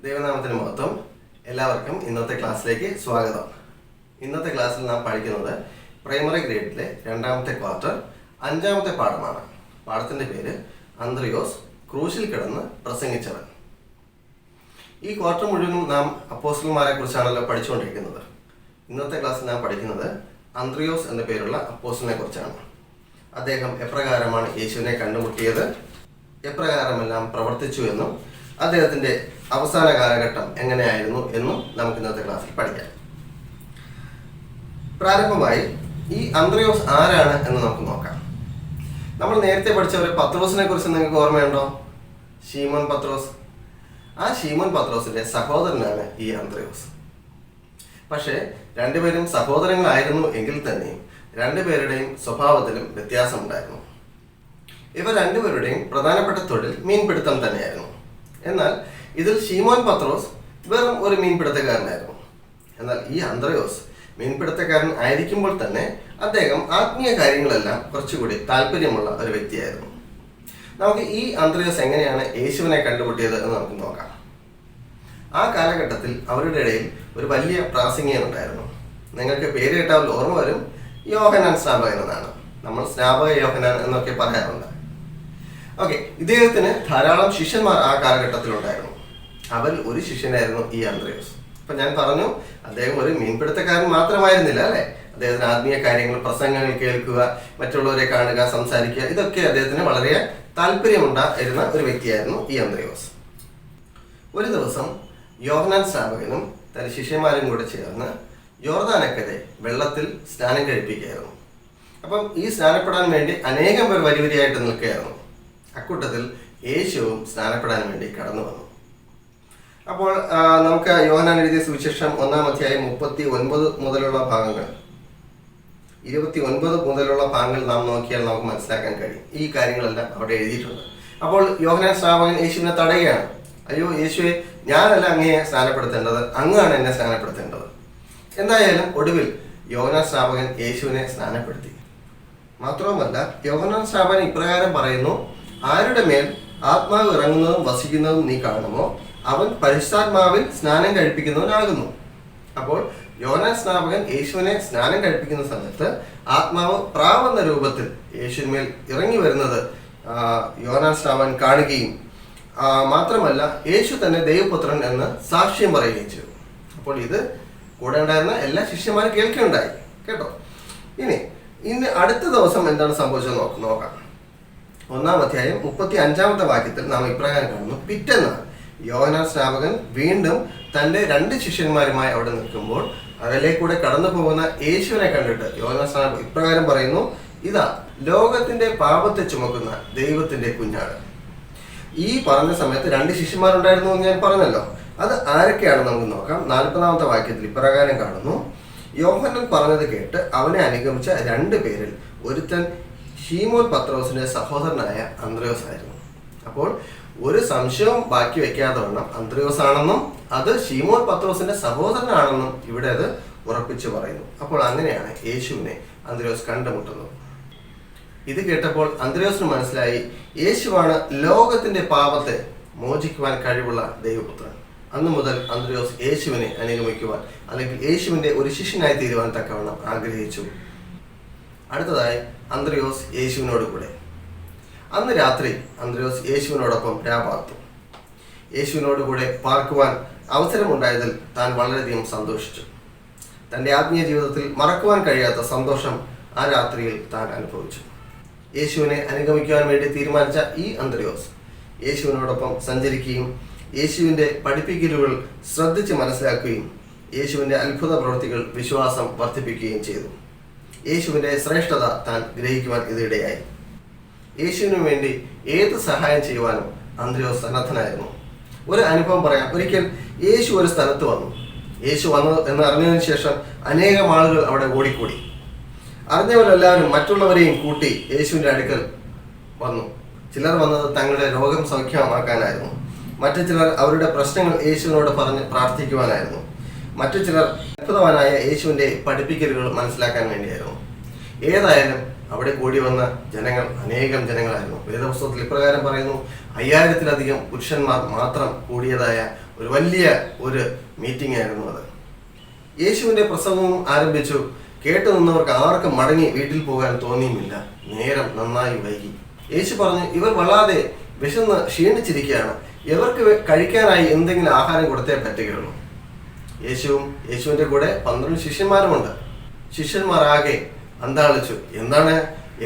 ദൈവനാമത്തിന് മഹത്വം. എല്ലാവർക്കും ഇന്നത്തെ ക്ലാസ്സിലേക്ക് സ്വാഗതം. ഇന്നത്തെ ക്ലാസ്സിൽ നാം പഠിക്കുന്നത് പ്രൈമറി ഗ്രേഡിലെ രണ്ടാമത്തെ ക്വാർട്ടർ 5ാമത്തെ പാഠമാണ്. പാഠത്തിൻ്റെ പേര് അന്ത്രയോസ് ക്രൂശിൽ കിടന്ന് പ്രസംഗിച്ചവൻ. ഈ ക്വാർട്ടർ മുഴുവനും നാം അപ്പോസ്റ്റലന്മാരെ കുറിച്ചാണല്ലോ പഠിച്ചുകൊണ്ടിരിക്കുന്നത്. ഇന്നത്തെ ക്ലാസ്സിൽ നാം പഠിക്കുന്നത് അന്ത്രയോസ് എന്ന പേരുള്ള അപ്പോസ്റ്റലിനെ കുറിച്ചാണ്. അദ്ദേഹം എപ്രകാരമാണ് യേശുവിനെ കണ്ടുമുട്ടിയത്, എപ്രകാരമെല്ലാം പ്രവർത്തിച്ചു എന്നും അദ്ദേഹത്തിൻ്റെ അവസാന കാലഘട്ടം എങ്ങനെയായിരുന്നു എന്നും നമുക്ക് ഇന്നത്തെ ക്ലാസ്സിൽ പഠിക്കാം. പ്രാരംഭമായി ഈ അന്ത്രയോസ് ആരാണ് എന്ന് നമുക്ക് നോക്കാം. നമ്മൾ നേരത്തെ പഠിച്ച ഒരു പത്രോസിനെ കുറിച്ച് നിങ്ങൾക്ക് ഓർമ്മയുണ്ടോ? ശീമോൻ പത്രോസ്. ആ ശീമോൻ പത്രോസിന്റെ സഹോദരനാണ് ഈ അന്ത്രയോസ്. പക്ഷേ രണ്ടുപേരും സഹോദരങ്ങളായിരുന്നു എങ്കിൽ തന്നെയും രണ്ടുപേരുടെയും സ്വഭാവത്തിലും വ്യത്യാസമുണ്ടായിരുന്നു. ഇവർ രണ്ടുപേരുടെയും പ്രധാനപ്പെട്ട തൊഴിൽ മീൻപിടുത്തം തന്നെയായിരുന്നു. എന്നാൽ ഇതിൽ ശീമോൻ പത്രോസ് വെറും ഒരു മീൻപിടുത്തക്കാരനായിരുന്നു. എന്നാൽ ഈ അന്ത്രയോസ് മീൻപിടുത്തക്കാരൻ ആയിരിക്കുമ്പോൾ തന്നെ അദ്ദേഹം ആത്മീയ കാര്യങ്ങളെല്ലാം കുറച്ചുകൂടി താല്പര്യമുള്ള ഒരു വ്യക്തിയായിരുന്നു. നമുക്ക് ഈ അന്ത്രയോസ് എങ്ങനെയാണ് യേശുവിനെ കണ്ടുമുട്ടിയത് എന്ന് നമുക്ക് നോക്കാം. ആ കാലഘട്ടത്തിൽ അവരുടെ ഇടയിൽ ഒരു വലിയ പ്രാസംഗികൻ ഉണ്ടായിരുന്നു. നിങ്ങൾക്ക് പേര് കേട്ടാൽ ഓർമ്മ വരും, യോഹന്നാൻ സ്നാപകൻ എന്നാണ്. നമ്മൾ സ്നാപക യോഹന്നാൻ എന്നൊക്കെ പറയാറുണ്ട്. ഓക്കെ, ഇദ്ദേഹത്തിന് ധാരാളം ശിഷ്യന്മാർ ആ കാലഘട്ടത്തിൽ ഉണ്ടായിരുന്നു. അവരിൽ ഒരു ശിഷ്യനായിരുന്നു ഈ അന്ത്രയോസ്. അപ്പൊ ഞാൻ പറഞ്ഞു, അദ്ദേഹം ഒരു മീൻപിടുത്തക്കാരൻ മാത്രമായിരുന്നില്ല അല്ലെ. അദ്ദേഹത്തിന് ആത്മീയ കാര്യങ്ങൾ, പ്രസംഗങ്ങൾ കേൾക്കുക, മറ്റുള്ളവരെ കാണുക, സംസാരിക്കുക, ഇതൊക്കെ അദ്ദേഹത്തിന് വളരെ താല്പര്യമുണ്ടായിരുന്ന ഒരു വ്യക്തിയായിരുന്നു ഈ അന്ത്രയോസ്. ഒരു ദിവസം യോഹന്നാൻ സ്നാപകനും തന്റെ ശിഷ്യന്മാരും കൂടെ ചേർന്ന് യോർദാനക്കരെ വെള്ളത്തിൽ സ്നാനം കഴിപ്പിക്കുകയായിരുന്നു. അപ്പം ഈ സ്നാനപ്പെടാൻ വേണ്ടി അനേകം പേർ വരിവരിയായിട്ട് നിൽക്കുകയായിരുന്നു. അക്കൂട്ടത്തിൽ യേശുവും സ്നാനപ്പെടാൻ വേണ്ടി കടന്നു വന്നു. അപ്പോൾ നമുക്ക് യോഹന്നാൻ എഴുതിയ സുവിശേഷം 1-ാം അധ്യായം 39 മുതലുള്ള ഭാഗങ്ങൾ, 29 മുതലുള്ള ഭാഗങ്ങൾ നാം നോക്കിയാൽ നമുക്ക് മനസ്സിലാക്കാൻ കഴിയും. ഈ കാര്യങ്ങളെല്ലാം അവിടെ എഴുതിയിട്ടുണ്ട്. അപ്പോൾ യോഹന്നാൻ സ്നാപകൻ യേശുവിനെ തടയുകയാണ്. അയ്യോ യേശുവെ, ഞാനല്ല അങ്ങയെ സ്നാനപ്പെടുത്തേണ്ടത്, അങ്ങാണ് എന്നെ സ്നാനപ്പെടുത്തേണ്ടത്. എന്തായാലും ഒടുവിൽ യോഹന്നാൻ സ്നാപകൻ യേശുവിനെ സ്നാനപ്പെടുത്തി. മാത്രവുമല്ല, യോഹന്നാൻ സ്നാപകൻ ഇപ്രകാരം പറയുന്നു: ആരുടെ മേൽ ആത്മാവ് ഇറങ്ങുന്നതും വസിക്കുന്നതും നീ കാണുമോ, അവൻ പരിശുദ്ധാത്മാവിൽ സ്നാനം കഴിപ്പിക്കുന്നവനാകുന്നു. അപ്പോൾ യോഹന്നാൻ സ്നാപകൻ യേശുവിനെ സ്നാനം കഴിപ്പിക്കുന്ന സമയത്ത് ആത്മാവ് പ്രാവെന്ന രൂപത്തിൽ യേശുവിന്മേൽ ഇറങ്ങി വരുന്നത് യോഹന്നാൻ സ്നാപകൻ കാണുകയും മാത്രമല്ല യേശു തന്നെ ദൈവപുത്രൻ എന്ന് സാക്ഷ്യം പറയുകയും ചെയ്തു. അപ്പോൾ ഇത് കൂടെ ഉണ്ടായിരുന്ന എല്ലാ ശിഷ്യന്മാരും കേൾക്കുകയുണ്ടായി കേട്ടോ. ഇനി അടുത്ത ദിവസം എന്താണ് സംഭവിച്ചത് നോക്കാം. 1-ാം അധ്യായം 35-ാമത്തെ വാക്യത്തിൽ നാം ഇപ്രകാരം കാണുന്നു: പിറ്റേന്ന് യോഹന്നാൻ സ്നാപകൻ വീണ്ടും തന്റെ 2 ശിഷ്യന്മാരുമായി അവിടെ നിൽക്കുമ്പോൾ അകലേക്കൂടെ കടന്നു പോകുന്ന യേശുവിനെ കണ്ടിട്ട് യോഹന്നാൻ സ്നാപകൻ ഇപ്രകാരം പറയുന്നു: ഇതാ ലോകത്തിന്റെ പാപത്തെ ചുമക്കുന്ന ദൈവത്തിന്റെ കുഞ്ഞാട്. ഈ പറഞ്ഞ സമയത്ത് 2 ശിഷ്യന്മാരുണ്ടായിരുന്നു എന്ന് ഞാൻ പറഞ്ഞല്ലോ. അത് ആരൊക്കെയാണെന്ന് നമുക്ക് നോക്കാം. 40-ാമത്തെ വാക്യത്തിൽ ഇപ്രകാരം കാണുന്നു: യോഹന്നാൻ പറഞ്ഞത് കേട്ട് അവനെ അനുഗമിച്ച 2 പേരിൽ ഒരുത്തൻ ശീമോൻ പത്രോസിന്റെ സഹോദരനായ അന്ത്രയോസ് ആയിരുന്നു. അപ്പോൾ ഒരു സംശയവും ബാക്കി വെക്കാതെ വണ്ണം അന്ത്രയോസ് ആണെന്നും അത് ശീമോൻ പത്രോസിന്റെ സഹോദരനാണെന്നും ഇവിടെ അത് ഉറപ്പിച്ചു പറയുന്നു. അപ്പോൾ അങ്ങനെയാണ് യേശുവിനെ അന്ത്രയോസ് കണ്ടുമുട്ടുന്നത്. ഇത് കേട്ടപ്പോൾ അന്ത്രയോസിന് മനസ്സിലായി, യേശുവാണ് ലോകത്തിന്റെ പാപത്തെ മോചിക്കുവാൻ കഴിവുള്ള ദൈവപുത്രൻ. അന്നു മുതൽ അന്ത്രയോസ് യേശുവിനെ അനുഗമിക്കുവാൻ, അല്ലെങ്കിൽ യേശുവിന്റെ ഒരു ശിഷ്യനായി തീരുവാൻ തക്കവണ്ണം ആഗ്രഹിച്ചു. അടുത്തതായി അന്ത്രയോസ് യേശുവിനോട് കൂടെ. അന്ന് രാത്രി അന്ത്രയോസ് യേശുവിനോടൊപ്പം രാപാർത്തു. യേശുവിനോട് കൂടെ പാർക്കുവാൻ അവസരമുണ്ടായതിൽ താൻ വളരെയധികം സന്തോഷിച്ചു. തൻ്റെ ആത്മീയ ജീവിതത്തിൽ മറക്കുവാൻ കഴിയാത്ത സന്തോഷം ആ രാത്രിയിൽ താൻ അനുഭവിച്ചു. യേശുവിനെ അനുഗമിക്കുവാൻ വേണ്ടി തീരുമാനിച്ച ഈ അന്ത്രയോസ് യേശുവിനോടൊപ്പം സഞ്ചരിക്കുകയും യേശുവിൻ്റെ പഠിപ്പിക്കലുകൾ ശ്രദ്ധിച്ച് മനസ്സിലാക്കുകയും യേശുവിൻ്റെ അത്ഭുത പ്രവൃത്തികൾ വിശ്വാസം വർദ്ധിപ്പിക്കുകയും ചെയ്തു. യേശുവിൻ്റെ ശ്രേഷ്ഠത താൻ ഗ്രഹിക്കുവാൻ ഇതിടയായി. യേശുവിനു വേണ്ടി ഏത് സഹായം ചെയ്യുവാനും അന്ത്രയോസ് സന്നദ്ധനായിരുന്നു. ഒരു അനുഭവം പറയാം. ഒരിക്കൽ യേശു ഒരു സ്ഥലത്ത് വന്നു. യേശു വന്നു എന്ന് അറിഞ്ഞതിന് ശേഷം അനേകം ആളുകൾ അവിടെ ഓടിക്കൂടി. അറിഞ്ഞവരെല്ലാവരും മറ്റുള്ളവരെയും കൂട്ടി യേശുവിൻ്റെ അടുക്കൽ വന്നു. ചിലർ വന്നത് തങ്ങളുടെ രോഗം സൗഖ്യമാക്കാനായിരുന്നു. മറ്റു ചിലർ അവരുടെ പ്രശ്നങ്ങൾ യേശുവിനോട് പറഞ്ഞ് പ്രാർത്ഥിക്കുവാനായിരുന്നു. മറ്റു ചിലർ അത്ഭുതവാനായ യേശുവിൻ്റെ പഠിപ്പിക്കലുകൾ മനസ്സിലാക്കാൻ വേണ്ടിയായിരുന്നു. ഏതായാലും അവിടെ കൂടി വന്ന ജനങ്ങൾ അനേകം ജനങ്ങളായിരുന്നു. വേദപുസ്തകത്തിൽ ഇപ്രകാരം പറയുന്നു: 5000-ത്തിലധികം പുരുഷന്മാർ മാത്രം കൂടിയതായ ഒരു വലിയ ഒരു മീറ്റിംഗ് ആയിരുന്നു അത്. യേശുവിൻ്റെ പ്രസംഗവും ആരംഭിച്ചു. കേട്ടു നിന്നവർക്ക് ആർക്കും മടങ്ങി വീട്ടിൽ പോകാൻ തോന്നിയുമില്ല. നേരം നന്നായി വൈകി. യേശു പറഞ്ഞു, ഇവർ വല്ലാതെ വിശന്ന് ക്ഷീണിച്ചിരിക്കുകയാണ്. ഇവർക്ക് കഴിക്കാനായി എന്തെങ്കിലും ആഹാരം കൊടുത്തേ പറ്റുകയുള്ളൂ. യേശുവിൻ്റെ കൂടെ 12 ശിഷ്യന്മാരുമുണ്ട്. ശിഷ്യന്മാരാകെ അന്താളിച്ചു.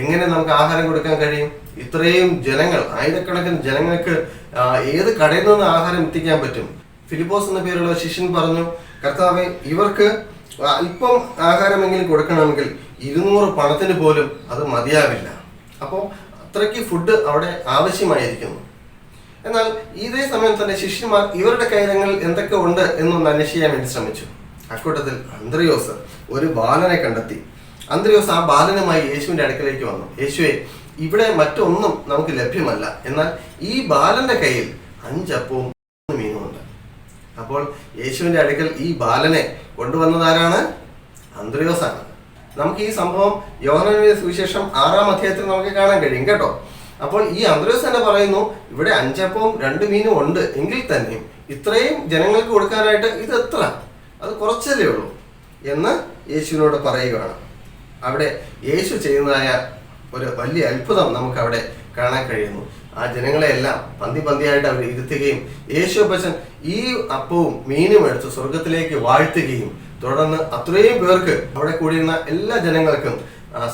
എങ്ങനെ നമുക്ക് ആഹാരം കൊടുക്കാൻ കഴിയും? ഇത്രയും ജനങ്ങൾ, ആയിരക്കണക്കിന് ജനങ്ങൾക്ക് ഏത് കടയിൽ നിന്ന് ആഹാരം എത്തിക്കാൻ പറ്റും? ഫിലിപ്പോസ് എന്ന പേരുള്ള ശിഷ്യൻ പറഞ്ഞു, കർത്താവേ, ഇവർക്ക് അല്പം ആഹാരമെങ്കിലും കൊടുക്കണമെങ്കിൽ 200 പണത്തിന് പോലും അത് മതിയാവില്ല. അപ്പോൾ അത്രയ്ക്ക് ഫുഡ് അവിടെ ആവശ്യമായിരിക്കുന്നു. എന്നാൽ ഇതേ സമയം തന്നെ ശിഷ്യന്മാർ ഇവരുടെ കാര്യങ്ങളിൽ എന്തൊക്കെ ഉണ്ട് എന്നൊന്ന് അന്വേഷിക്കാൻ വേണ്ടി ശ്രമിച്ചു. അക്കൂട്ടത്തിൽ അന്ത്രയോസ് ഒരു ബാലനെ കണ്ടെത്തി. അന്ത്രയോസ് ആ ബാലനുമായി യേശുവിൻ്റെ അടുക്കലേക്ക് വന്നു. യേശുവേ, ഇവിടെ മറ്റൊന്നും നമുക്ക് ലഭ്യമല്ല, എന്നാൽ ഈ ബാലന്റെ കയ്യിൽ 5 അപ്പവും 3 മീനുമുണ്ട്. അപ്പോൾ യേശുവിൻ്റെ അടുക്കൽ ഈ ബാലനെ കൊണ്ടുവന്നതാരാണ്? അന്ത്രയോസാണ്. നമുക്ക് ഈ സംഭവം യോഹന്നാന്റെ സുവിശേഷം 6-ാം അധ്യായത്തിൽ നമുക്ക് കാണാൻ കഴിയും കേട്ടോ. അപ്പോൾ ഈ അന്ത്രയോസ് തന്നെ പറയുന്നു, ഇവിടെ 5 അപ്പവും 2 മീനും ഉണ്ട് എങ്കിൽ തന്നെയും ഇത്രയും ജനങ്ങൾക്ക് കൊടുക്കാനായിട്ട് ഇത് എത്ര? അത് കുറച്ചല്ലേ ഉള്ളൂ എന്ന് യേശുവിനോട് പറയുകയാണ്. അവിടെ യേശു ചെയ്യുന്നതായ ഒരു വലിയ അത്ഭുതം നമുക്ക് അവിടെ കാണാൻ കഴിയുന്നു. ആ ജനങ്ങളെയെല്ലാം പന്തിയായിട്ട് അവർ ഇരുത്തുകയും യേശു അപ്പച്ചൻ ഈ അപ്പവും മീനും എടുത്ത് സ്വർഗത്തിലേക്ക് വാഴ്ത്തുകയും തുടർന്ന് അത്രയും പേർക്ക് അവിടെ കൂടിയിരുന്ന എല്ലാ ജനങ്ങൾക്കും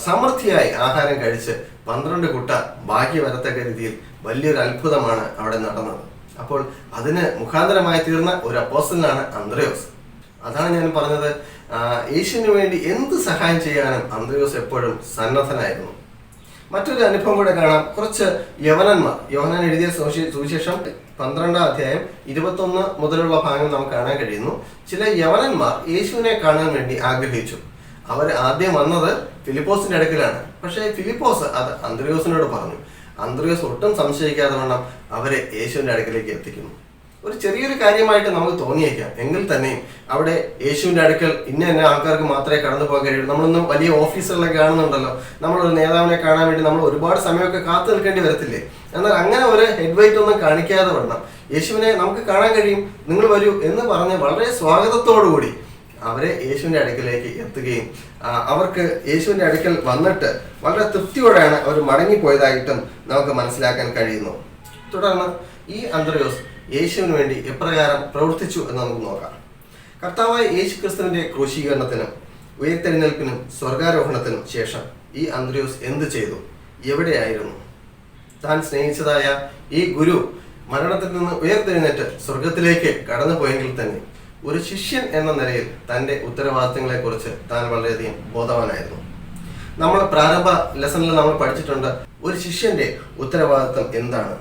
സമൃദ്ധിയായി ആഹാരം കഴിച്ച് 12 കുട്ട ബാക്കി വരത്തക്ക രീതിയിൽ വലിയൊരു അത്ഭുതമാണ് അവിടെ നടന്നത്. അപ്പോൾ അതിന് മുഖാന്തരമായി തീർന്ന ഒരു അപ്പോസ്തലനാണ് അന്ത്രയോസ്. അതാണ് ഞാൻ പറഞ്ഞത്, യേശുവിന് വേണ്ടി എന്ത് സഹായം ചെയ്യാനും അന്ത്രയോസ് എപ്പോഴും സന്നദ്ധനായിരുന്നു. മറ്റൊരു അനുഭവം കൂടെ കാണാം. കുറച്ച് യവനന്മാർ, യോഹന്നാൻ എഴുതിയ സുവിശേഷം 12-ാം അധ്യായം 21 മുതലുള്ള ഭാഗം നമുക്ക് കാണാൻ കഴിയുന്നു. ചില യവനന്മാർ യേശുവിനെ കാണാൻ വേണ്ടി ആഗ്രഹിച്ചു. അവർ ആദ്യം വന്നത് ഫിലിപ്പോസിന്റെ അടുക്കലാണ്. പക്ഷേ ഫിലിപ്പോസ് അത് അന്ത്രയോസിനോട് പറഞ്ഞു. അന്ത്രയോസ് ഒട്ടും സംശയിക്കാതെ വണ്ണം അവരെ യേശുവിന്റെ അടുക്കലേക്ക് എത്തിക്കുന്നു. ഒരു ചെറിയൊരു കാര്യമായിട്ട് നമുക്ക് തോന്നിയേക്കാം, എങ്കിൽ തന്നെയും അവിടെ യേശുവിന്റെ അടുക്കൽ ഇന്ന ആൾക്കാർക്ക് മാത്രമേ കടന്നു പോകാൻ കഴിയുള്ളൂ. നമ്മളൊന്നും വലിയ ഓഫീസുകളിലൊക്കെ കാണുന്നുണ്ടല്ലോ, നമ്മളൊരു നേതാവിനെ കാണാൻ വേണ്ടി നമ്മൾ ഒരുപാട് സമയമൊക്കെ കാത്തു നിൽക്കേണ്ടി വരത്തില്ലേ? എന്നാൽ അങ്ങനെ ഒരു ഹെഡ് വെയിറ്റ് ഒന്നും കാണിക്കാതെ വണ്ണം യേശുവിനെ നമുക്ക് കാണാൻ കഴിയും, നിങ്ങൾ വരൂ എന്ന് പറഞ്ഞ് വളരെ സ്വാഗതത്തോടുകൂടി അവരെ യേശുവിന്റെ അടുക്കലേക്ക് എത്തുകയും അവർക്ക് യേശുവിന്റെ അടുക്കൽ വന്നിട്ട് വളരെ തൃപ്തിയോടെയാണ് അവർ മടങ്ങിപ്പോയതായിട്ടും നമുക്ക് മനസ്സിലാക്കാൻ കഴിയുന്നു. തുടർന്ന് ഈ അന്ത്രയോസ് യേശുവിന് വേണ്ടി എപ്രകാരം പ്രവർത്തിച്ചു എന്ന് നമുക്ക് നോക്കാം. കർത്താവായ യേശു ക്രിസ്തുവിന്റെ ക്രൂശീകരണത്തിനും ഉയർത്തെഴുന്നേൽപ്പിനും സ്വർഗാരോഹണത്തിനും ശേഷം ഈ അന്ത്രയോസ് എന്ത് ചെയ്തു? എവിടെയായിരുന്നു? താൻ സ്നേഹിച്ചതായ ഈ ഗുരു മരണത്തിൽ നിന്ന് ഉയർത്തെഴുന്നേറ്റ് സ്വർഗത്തിലേക്ക് കടന്നുപോയെങ്കിൽ തന്നെ ഒരു ശിഷ്യൻ എന്ന നിലയിൽ തൻ്റെ ഉത്തരവാദിത്തങ്ങളെക്കുറിച്ച് താൻ വളരെയധികം ബോധവാനായിരുന്നു. നമ്മൾ പ്രാരംഭ ലെസണിൽ നമ്മൾ പഠിച്ചിട്ടുണ്ട്, ഒരു ശിഷ്യന്റെ ഉത്തരവാദിത്തം എന്താണ്?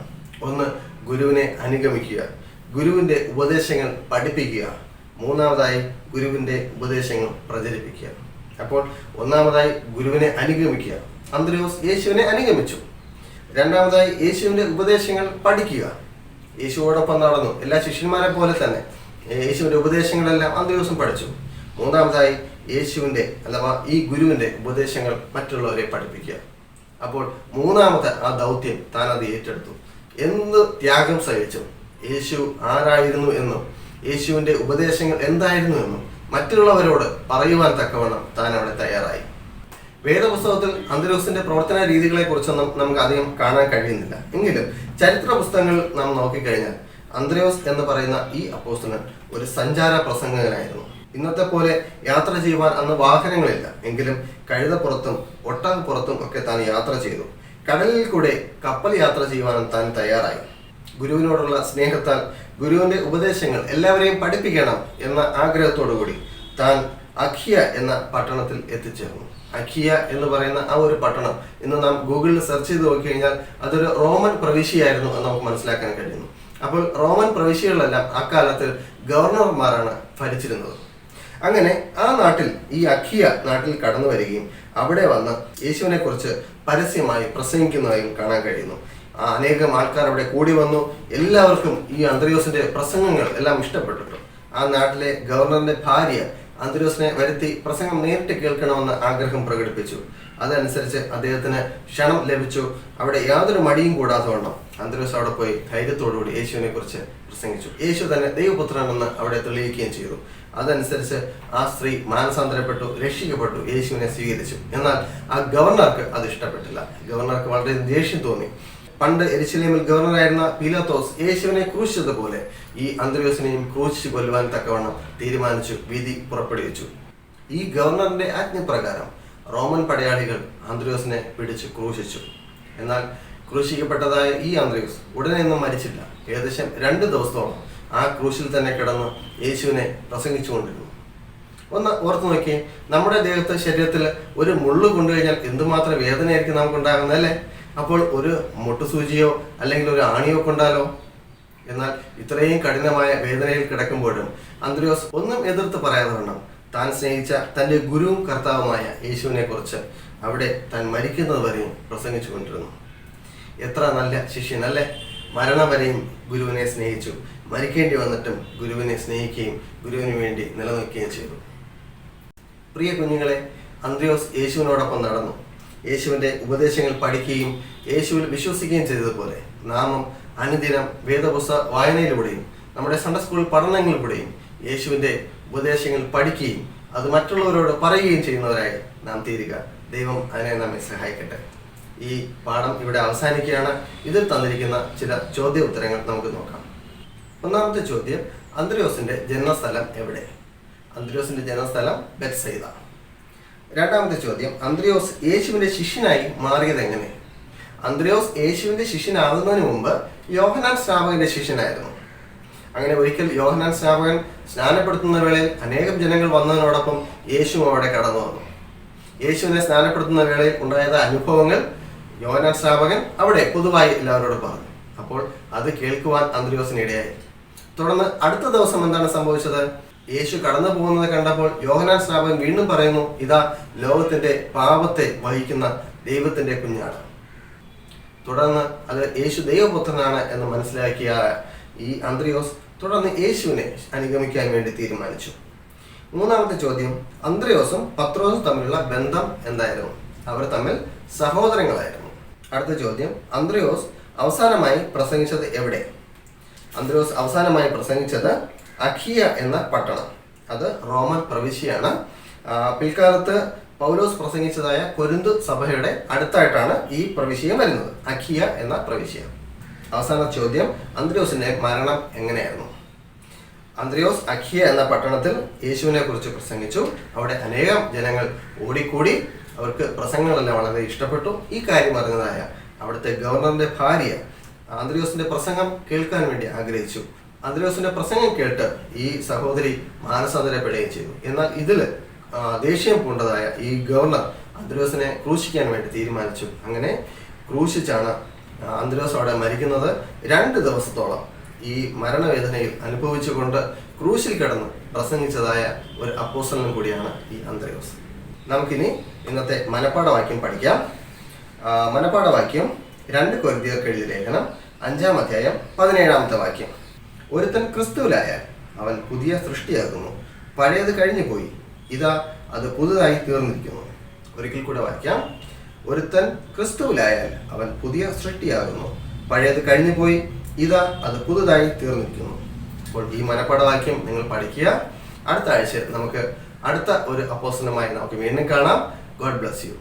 ഒന്ന്, ഗുരുവിനെ അനുഗമിക്കുക, ഗുരുവിൻ്റെ ഉപദേശങ്ങൾ പഠിപ്പിക്കുക. മൂന്നാമതായി ഗുരുവിൻ്റെ ഉപദേശങ്ങൾ പ്രചരിപ്പിക്കുക. അപ്പോൾ ഒന്നാമതായി ഗുരുവിനെ അനുഗമിക്കുക. അന്ത്രയോസ് യേശുവിനെ അനുഗമിച്ചു. രണ്ടാമതായി യേശുവിൻ്റെ ഉപദേശങ്ങൾ പഠിക്കുക. യേശുവോടൊപ്പം നടന്നു. എല്ലാ ശിഷ്യന്മാരെ പോലെ തന്നെ യേശുവിൻ്റെ ഉപദേശങ്ങളെല്ലാം അന്ത്രയോസും പഠിച്ചു. മൂന്നാമതായി യേശുവിൻ്റെ അഥവാ ഈ ഗുരുവിൻ്റെ ഉപദേശങ്ങൾ മറ്റുള്ളവരെ പഠിപ്പിക്കുക. അപ്പോൾ മൂന്നാമത്തെ ആ ദൗത്യം താൻ അത് ഏറ്റെടുത്തു. എന്ത് ത്യാഗം സഹിച്ചു. യേശു ആരായിരുന്നു എന്നും യേശുവിൻ്റെ ഉപദേശങ്ങൾ എന്തായിരുന്നു എന്നും മറ്റുള്ളവരോട് പറയുവാൻ തക്കവണ്ണം താൻ അവിടെ തയ്യാറായി. വേദപുസ്തകത്തിൽ അന്ത്രയോസിന്റെ പ്രവർത്തന രീതികളെ കുറിച്ചൊന്നും നമുക്ക് അധികം കാണാൻ കഴിയുന്നില്ല. എങ്കിലും ചരിത്ര പുസ്തകങ്ങൾ നാം നോക്കിക്കഴിഞ്ഞാൽ അന്ത്രയോസ് എന്ന് പറയുന്ന ഈ അപ്പോസ്തലൻ ഒരു സഞ്ചാര പ്രസംഗകനായിരുന്നു. ഇന്നത്തെ പോലെ യാത്ര ചെയ്യുവാൻ അന്ന് വാഹനങ്ങളില്ല. എങ്കിലും കഴുതപ്പുറത്തും ഒട്ടകപ്പുറത്തും ഒക്കെ താൻ യാത്ര ചെയ്തു. കടലിൽ കൂടെ കപ്പൽ യാത്ര ചെയ്യുവാനും താൻ തയ്യാറായി. ഗുരുവിനോടുള്ള സ്നേഹത്താൽ ഗുരുവിന്റെ ഉപദേശങ്ങൾ എല്ലാവരെയും പഠിപ്പിക്കണം എന്ന ആഗ്രഹത്തോടുകൂടി താൻ അഖിയ എന്ന പട്ടണത്തിൽ എത്തിച്ചേർന്നു. അഖിയ എന്ന് പറയുന്ന ആ ഒരു പട്ടണം ഇന്ന് നാം ഗൂഗിളിൽ സെർച്ച് ചെയ്ത് നോക്കിക്കഴിഞ്ഞാൽ അതൊരു റോമൻ പ്രവിശ്യയായിരുന്നു എന്ന് നമുക്ക് മനസ്സിലാക്കാൻ കഴിയുന്നു. അപ്പോൾ റോമൻ പ്രവിശ്യകളിലെല്ലാം അക്കാലത്ത് ഗവർണർമാരാണ് ഭരിച്ചിരുന്നത്. അങ്ങനെ ആ നാട്ടിൽ, ഈ അഖിയ നാട്ടിൽ കടന്നു വരികയും അവിടെ വന്ന് യേശുവിനെ കുറിച്ച് പരസ്യമായി പ്രസംഗിക്കുന്നതായും കാണാൻ കഴിയുന്നു. അനേകം ആൾക്കാർ അവിടെ കൂടി വന്നു. എല്ലാവർക്കും ഈ അന്ത്രയോസിന്റെ പ്രസംഗങ്ങൾ എല്ലാം ഇഷ്ടപ്പെട്ടിട്ടു. ആ നാട്ടിലെ ഗവർണറിന്റെ ഭാര്യ അന്ത്രയോസിനെ വരുത്തി പ്രസംഗം നേരിട്ട് കേൾക്കണമെന്ന് ആഗ്രഹം പ്രകടിപ്പിച്ചു. അതനുസരിച്ച് അദ്ദേഹത്തിന് ക്ഷണം ലഭിച്ചു. അവിടെ യാതൊരു മടിയും കൂടാതെ വണ്ണം അന്ത്രയോസ് അവിടെ പോയി ധൈര്യത്തോടുകൂടി യേശുവിനെ കുറിച്ച് പ്രസംഗിച്ചു. യേശു തന്നെ ദൈവപുത്രനെന്ന് അവിടെ തെളിയിക്കുകയും ചെയ്തു. അതനുസരിച്ച് ആ സ്ത്രീ മാനസാന്തരപ്പെട്ടു, രക്ഷിക്കപ്പെട്ടു, യേശുവിനെ സ്വീകരിച്ചു. എന്നാൽ ആ ഗവർണർക്ക് അത് ഇഷ്ടപ്പെട്ടില്ല. ഗവർണർക്ക് വളരെ ദേഷ്യം തോന്നി. പണ്ട് യെരുശലേമിൽ ഗവർണറായിരുന്ന പീലാത്തോസ് യേശുവിനെ ക്രൂശിച്ചതുപോലെ ഈ അന്ത്രയോസിനെയും ക്രൂശിച്ചു കൊല്ലുവാൻ തക്കവണ്ണം തീരുമാനിച്ചു, വിധി പുറപ്പെടുവിച്ചു. ഈ ഗവർണറിന്റെ ആജ്ഞപ്രകാരം റോമൻ പടയാളികൾ അന്ത്രയോസിനെ പിടിച്ച് ക്രൂശിച്ചു. എന്നാൽ ക്രൂശിക്കപ്പെട്ടതായ ഈ അന്ത്രയോസ് ഉടനെ ഒന്നും മരിച്ചില്ല. ഏകദേശം 2 ദിവസത്തോളം ആ ക്രൂശിൽ തന്നെ കിടന്ന് യേശുവിനെ പ്രസംഗിച്ചുകൊണ്ടിരുന്നു. ഒന്ന് ഓർത്ത് നോക്കിയേ, നമ്മുടെ ശരീരത്തിൽ ഒരു മുള്ളു കൊണ്ടുകഴിഞ്ഞാൽ എന്തുമാത്രം വേദനയായിരിക്കും നമുക്ക് ഉണ്ടാകുന്നത്, അല്ലേ? അപ്പോൾ ഒരു മുട്ടുസൂചിയോ അല്ലെങ്കിൽ ഒരു ആണിയോ കൊണ്ടാലോ? എന്നാൽ ഇത്രയും കഠിനമായ വേദനയിൽ കിടക്കുമ്പോഴും അന്ത്രയോസ് ഒന്നും എതിർത്ത് പറയാതെ വണ്ണം താൻ സ്നേഹിച്ച തൻ്റെ ഗുരുവും കർത്താവുമായ യേശുവിനെ കുറിച്ച് അവിടെ താൻ മരിക്കുന്നത് വരെയും പ്രസംഗിച്ചു കൊണ്ടിരുന്നു. എത്ര നല്ല ശിഷ്യനല്ലേ! മരണം വരെയും ഗുരുവിനെ സ്നേഹിച്ചു. മരിക്കേണ്ടി വന്നിട്ടും ഗുരുവിനെ സ്നേഹിക്കുകയും ഗുരുവിന് വേണ്ടി നിലനിൽക്കുകയും ചെയ്തു. പ്രിയ കുഞ്ഞുങ്ങളെ, അന്ത്രയോസ് യേശുവിനോടൊപ്പം നടന്നു. യേശുവിൻ്റെ ഉപദേശങ്ങൾ പഠിക്കുകയും യേശുവിൽ വിശ്വസിക്കുകയും ചെയ്തതുപോലെ നാമും അനുദിനം വേദപുസ്തക വായനയിലൂടെയും നമ്മുടെ സൺഡേ സ്കൂൾ പഠനങ്ങളിലൂടെയും യേശുവിൻ്റെ ഉപദേശങ്ങൾ പഠിക്കുകയും അത് മറ്റുള്ളവരോട് പറയുകയും ചെയ്യുന്നവരായി നാം തീരുക. ദൈവം അതിനെ നമ്മെ സഹായിക്കട്ടെ. ഈ പാഠം ഇവിടെ അവസാനിക്കുകയാണ്. ഇതിൽ തന്നിരിക്കുന്ന ചില ചോദ്യ ഉത്തരങ്ങൾ നമുക്ക് നോക്കാം. ഒന്നാമത്തെ ചോദ്യം, അന്ത്രയോസിന്റെ ജന്മസ്ഥലം എവിടെ? അന്ത്രയോസിന്റെ ജന്മസ്ഥലം ബെത്സയിദ. രണ്ടാമത്തെ ചോദ്യം, അന്ത്രയോസ് യേശുവിന്റെ ശിഷ്യനായി മാറിയത് എങ്ങനെ? അന്ത്രയോസ് യേശുവിന്റെ ശിഷ്യനാകുന്നതിന് മുമ്പ് യോഹന്നാൻ സ്നാപകന്റെ ശിഷ്യനായിരുന്നു. അങ്ങനെ ഒരിക്കൽ യോഹന്നാൻ സ്നാപകൻ സ്നാനപ്പെടുത്തുന്ന വേളയിൽ അനേകം ജനങ്ങൾ വന്നതിനോടൊപ്പം യേശു അവിടെ കടന്നു വന്നു. യേശുവിനെ സ്നാനപ്പെടുത്തുന്ന വേളയിൽ ഉണ്ടായ അനുഭവങ്ങൾ യോഹന്നാൻ സ്നാപകൻ അവിടെ പൊതുവായി എല്ലാവരോടും പറഞ്ഞു. അപ്പോൾ അത് കേൾക്കുവാൻ അന്ത്രയോസിന് ഇടയായി. തുടർന്ന് അടുത്ത ദിവസം എന്താണ് സംഭവിച്ചത്? യേശു കടന്നു പോകുന്നത് കണ്ടപ്പോൾ യോഹന്നാൻ സ്നാപകൻ വീണ്ടും പറയുന്നു, ഇതാ ലോകത്തിന്റെ പാപത്തെ വഹിക്കുന്ന ദൈവത്തിന്റെ കുഞ്ഞാണ്. തുടർന്ന് അത് യേശു ദൈവപുത്രനാണ് എന്ന് മനസ്സിലാക്കിയ ഈ അന്ത്രയോസ് തുടർന്ന് യേശുവിനെ അനുഗമിക്കാൻ വേണ്ടി തീരുമാനിച്ചു. മൂന്നാമത്തെ ചോദ്യം, അന്ത്രയോസും പത്രോസും തമ്മിലുള്ള ബന്ധം എന്തായിരുന്നു? അവർ തമ്മിൽ സഹോദരങ്ങളായിരുന്നു. അടുത്ത ചോദ്യം, അന്ത്രയോസ് അവസാനമായി പ്രസംഗിച്ചത് എവിടെ? അന്ത്രയോസ് അവസാനമായി പ്രസംഗിച്ചത് അഖിയ എന്ന പട്ടണം. അത് റോമൻ പ്രവിശ്യയാണ്. പിൽക്കാലത്ത് പൗലോസ് പ്രസംഗിച്ചതായ കൊരിന്തു സഭയുടെ അടുത്തായിട്ടാണ് ഈ പ്രവിശ്യ വരുന്നത്, അഖിയ എന്ന പ്രവിശ്യ. അവസാന ചോദ്യം, അന്ത്രയോസിന്റെ മരണം എങ്ങനെയായിരുന്നു? അന്ത്രയോസ് അഖിയ എന്ന പട്ടണത്തിൽ യേശുവിനെ കുറിച്ച് പ്രസംഗിച്ചു. അവിടെ അനേകം ജനങ്ങൾ ഓടിക്കൂടി. അവർക്ക് പ്രസംഗങ്ങളെല്ലാം വളരെ ഇഷ്ടപ്പെട്ടു. ഈ കാര്യം അറിഞ്ഞതായ അവിടുത്തെ ഗവർണറിന്റെ ഭാര്യ അന്ത്രയോസിന്റെ പ്രസംഗം കേൾക്കാൻ വേണ്ടി ആഗ്രഹിച്ചു. അന്ത്രയോസിന്റെ പ്രസംഗം കേട്ട് ഈ സഹോദരി മാനസാന്തരപ്പെടുകയും ചെയ്തു. എന്നാൽ ഇതിൽ ദേഷ്യം പൂണ്ടതായ ഈ ഗവർണർ അന്ത്രയോസിനെ ക്രൂശിക്കാൻ വേണ്ടി തീരുമാനിച്ചു. അങ്ങനെ ക്രൂശിച്ചാണ് അന്ത്രയോസ് അവിടെ മരിക്കുന്നത്. 2 ദിവസത്തോളം ഈ മരണവേദനയിൽ അനുഭവിച്ചുകൊണ്ട് ക്രൂശിൽ കിടന്ന് പ്രസംഗിച്ചതായ ഒരു അപ്പോസ്തലനും കൂടിയാണ് ഈ അന്ത്രയോസ്. നമുക്കിനി ഇന്നത്തെ മനപ്പാഠവാക്യം പഠിക്കാം. മനപ്പാഠവാക്യം 2 കൊരിന്ത്യർക്ക് എഴുതിയ ലേഖനം 5-ാം അധ്യായം 17-ാമത്തെ വാക്യം. ഒരുത്തൻ ക്രിസ്തുവിലായാൽ അവൻ പുതിയ സൃഷ്ടിയാകുന്നു, പഴയത് കഴിഞ്ഞു പോയി, ഇതാ അത് പുതുതായി തീർന്നിരിക്കുന്നു. ഒരിക്കൽ കൂടെ വായിക്കാം. ഒരുത്തൻ ക്രിസ്തുവിലായാൽ അവൻ പുതിയ സൃഷ്ടിയാകുന്നു, പഴയത് കഴിഞ്ഞു പോയി, ഇതാ അത് പുതുതായി തീർന്നിരിക്കുന്നു. അപ്പോൾ ഈ മനപ്പാഠവാക്യം നിങ്ങൾ പഠിക്കുക. അടുത്ത ആഴ്ച നമുക്ക് അടുത്ത ഒരു അപ്പോസ്തലനുമായി നമുക്ക് വീണ്ടും കാണാം. God bless you.